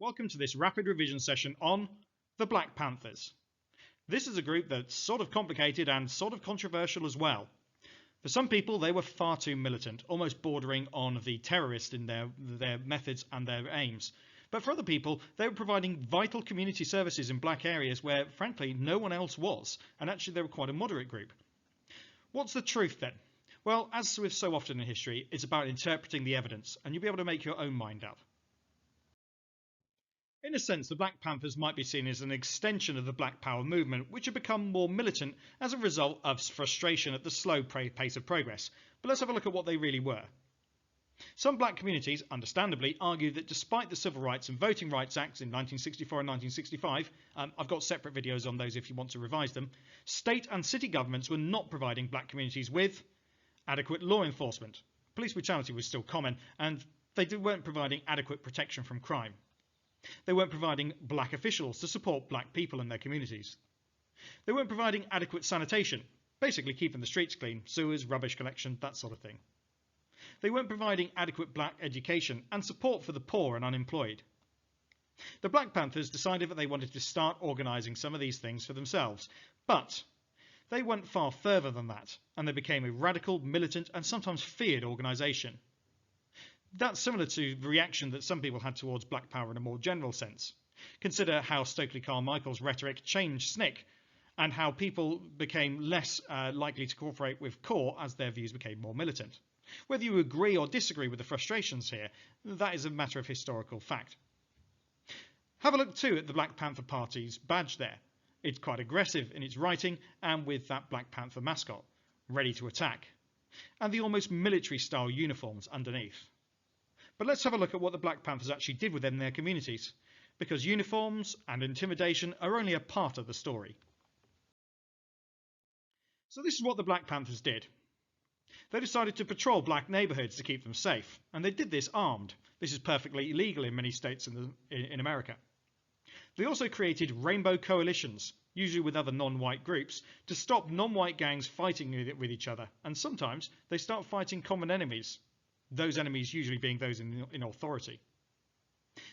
Welcome to this rapid revision session on the Black Panthers. This is a group that's sort of complicated and sort of controversial as well. For some people, they were far too militant, almost bordering on the terrorist in their methods and their aims. But for other people, they were providing vital community services in black areas where, frankly, no one else was, and actually they were quite a moderate group. What's the truth then? Well, as with so often in history, it's about interpreting the evidence, and you'll be able to make your own mind up. In a sense, the Black Panthers might be seen as an extension of the Black Power movement, which had become more militant as a result of frustration at the slow pace of progress. But let's have a look at what they really were. Some black communities, understandably, argue that despite the Civil Rights and Voting Rights Acts in 1964 and 1965, I've got separate videos on those if you want to revise them, state and city governments were not providing black communities with adequate law enforcement. Police brutality was still common, and they weren't providing adequate protection from crime. They weren't providing black officials to support black people in their communities. They weren't providing adequate sanitation, basically keeping the streets clean, sewers, rubbish collection, that sort of thing. They weren't providing adequate black education and support for the poor and unemployed. The Black Panthers decided that they wanted to start organising some of these things for themselves, but they went far further than that, and they became a radical, militant and sometimes feared organisation. That's similar to the reaction that some people had towards black power in a more general sense. Consider how Stokely Carmichael's rhetoric changed SNCC and how people became less likely to cooperate with CORE as their views became more militant. Whether you agree or disagree with the frustrations here, that is a matter of historical fact. Have a look too at the Black Panther Party's badge there. It's quite aggressive in its writing and with that Black Panther mascot, ready to attack, and the almost military style uniforms underneath. But let's have a look at what the Black Panthers actually did within their communities, because uniforms and intimidation are only a part of the story. So this is what the Black Panthers did. They decided to patrol black neighbourhoods to keep them safe, and they did this armed. This is perfectly illegal in many states in America. They also created rainbow coalitions, usually with other non-white groups, to stop non-white gangs fighting with each other, and sometimes they start fighting common enemies. Those enemies usually being those in authority.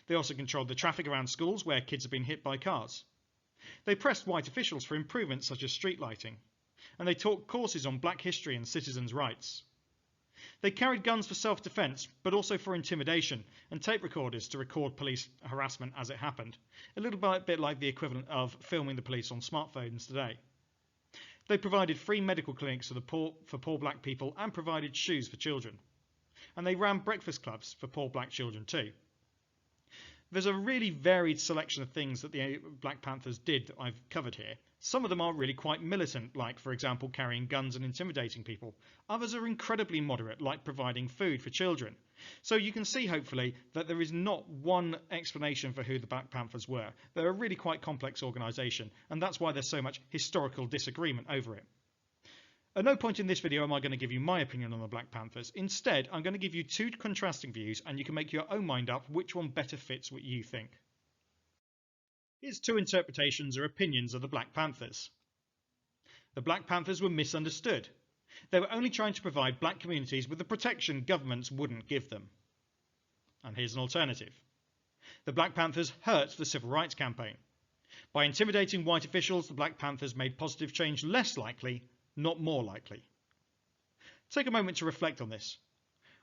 They also controlled the traffic around schools where kids have been hit by cars. They pressed white officials for improvements such as street lighting, and they taught courses on black history and citizens' rights. They carried guns for self-defense, but also for intimidation, and tape recorders to record police harassment as it happened, a little bit like the equivalent of filming the police on smartphones today. They provided free medical clinics for poor black people and provided shoes for children. And they ran breakfast clubs for poor black children too. There's a really varied selection of things that the Black Panthers did that I've covered here. Some of them are really quite militant, like, for example, carrying guns and intimidating people. Others are incredibly moderate, like providing food for children. So you can see, hopefully, that there is not one explanation for who the Black Panthers were. They're a really quite complex organisation, and that's why there's so much historical disagreement over it. At no point in this video am I going to give you my opinion on the Black Panthers. Instead, I'm going to give you two contrasting views and you can make your own mind up which one better fits what you think. Here's two interpretations or opinions of the Black Panthers. The Black Panthers were misunderstood. They were only trying to provide black communities with the protection governments wouldn't give them. And here's an alternative. The Black Panthers hurt the Civil Rights campaign. By intimidating white officials, the Black Panthers made positive change less likely, not more likely. Take a moment to reflect on this.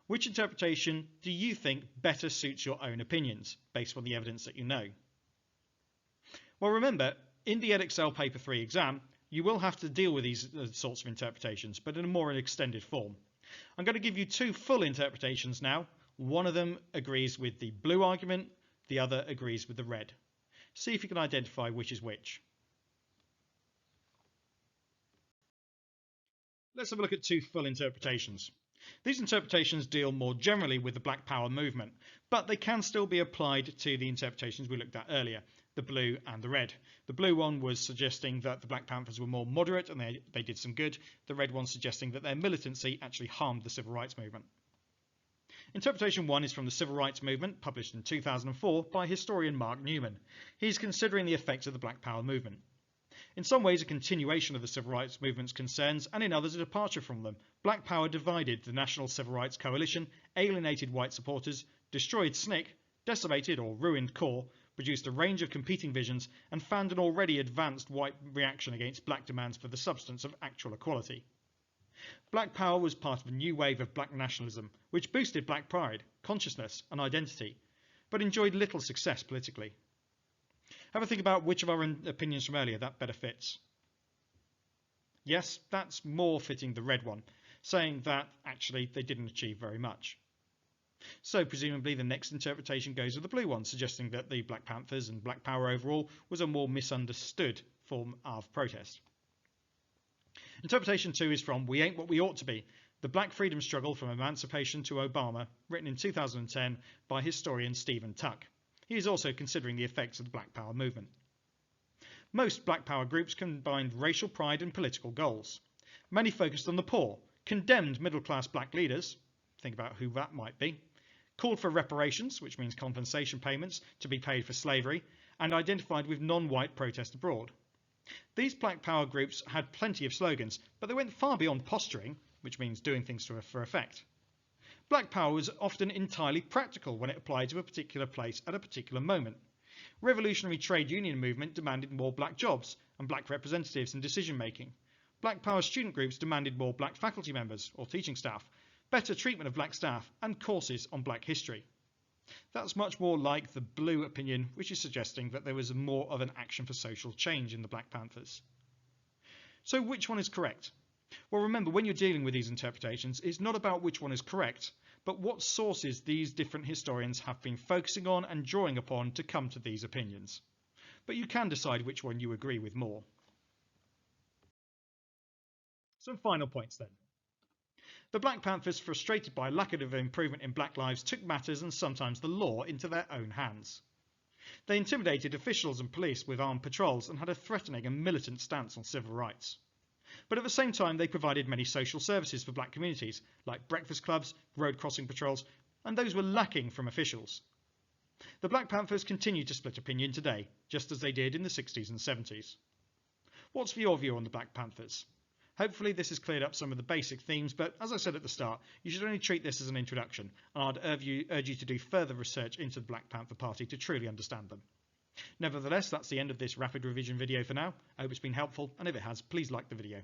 Which interpretation do you think better suits your own opinions, based on the evidence that you know? Well, remember, in the Edexcel Paper 3 exam, you will have to deal with these sorts of interpretations, but in a more extended form. I'm going to give you two full interpretations now. One of them agrees with the blue argument, the other agrees with the red. See if you can identify which is which. Let's have a look at two full interpretations. These interpretations deal more generally with the Black Power movement, but they can still be applied to the interpretations we looked at earlier, the blue and the red. The blue one was suggesting that the Black Panthers were more moderate and they did some good. The red one suggesting that their militancy actually harmed the civil rights movement. Interpretation 1 is from the Civil Rights Movement, published in 2004 by historian Mark Newman. He's considering the effects of the Black Power movement. In some ways a continuation of the civil rights movement's concerns, and in others a departure from them. Black Power divided the National Civil Rights Coalition, alienated white supporters, destroyed SNCC, Decimated or ruined Corps produced a range of competing visions and fanned an already advanced white reaction against black demands for the substance of actual equality. Black power was part of a new wave of black nationalism, which boosted black pride, consciousness and identity, but enjoyed little success politically. Have a think about which of our opinions from earlier that better fits. Yes, that's more fitting the red one, saying that actually they didn't achieve very much. So presumably the next interpretation goes with the blue one, suggesting that the Black Panthers and black power overall was a more misunderstood form of protest. Interpretation 2 is from We Ain't What We Ought to Be, The Black Freedom Struggle from Emancipation to Obama, written in 2010 by historian Stephen Tuck. He is also considering the effects of the Black Power movement. Most Black Power groups combined racial pride and political goals. Many focused on the poor, condemned middle-class black leaders, think about who that might be, called for reparations, which means compensation payments to be paid for slavery, and identified with non-white protest abroad. These Black Power groups had plenty of slogans, but they went far beyond posturing, which means doing things for effect. Black Power was often entirely practical when it applied to a particular place at a particular moment. Revolutionary trade union movement demanded more black jobs and black representatives in decision making. Black Power student groups demanded more black faculty members or teaching staff, better treatment of black staff and courses on black history. That's much more like the blue opinion, which is suggesting that there was more of an action for social change in the Black Panthers. So which one is correct? Well, remember, when you're dealing with these interpretations, it's not about which one is correct, but what sources these different historians have been focusing on and drawing upon to come to these opinions. But you can decide which one you agree with more. Some final points then. The Black Panthers, frustrated by lack of improvement in black lives, took matters and sometimes the law into their own hands. They intimidated officials and police with armed patrols and had a threatening and militant stance on civil rights. But at the same time, they provided many social services for black communities, like breakfast clubs, road crossing patrols, and those were lacking from officials. The Black Panthers continue to split opinion today, just as they did in the 60s and 70s. What's your view on the Black Panthers? Hopefully this has cleared up some of the basic themes, but as I said at the start, you should only treat this as an introduction, and I'd urge you to do further research into the Black Panther Party to truly understand them. Nevertheless, that's the end of this rapid revision video for now. I hope it's been helpful, and if it has, please like the video.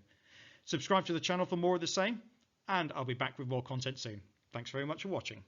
Subscribe to the channel for more of the same, and I'll be back with more content soon. Thanks very much for watching.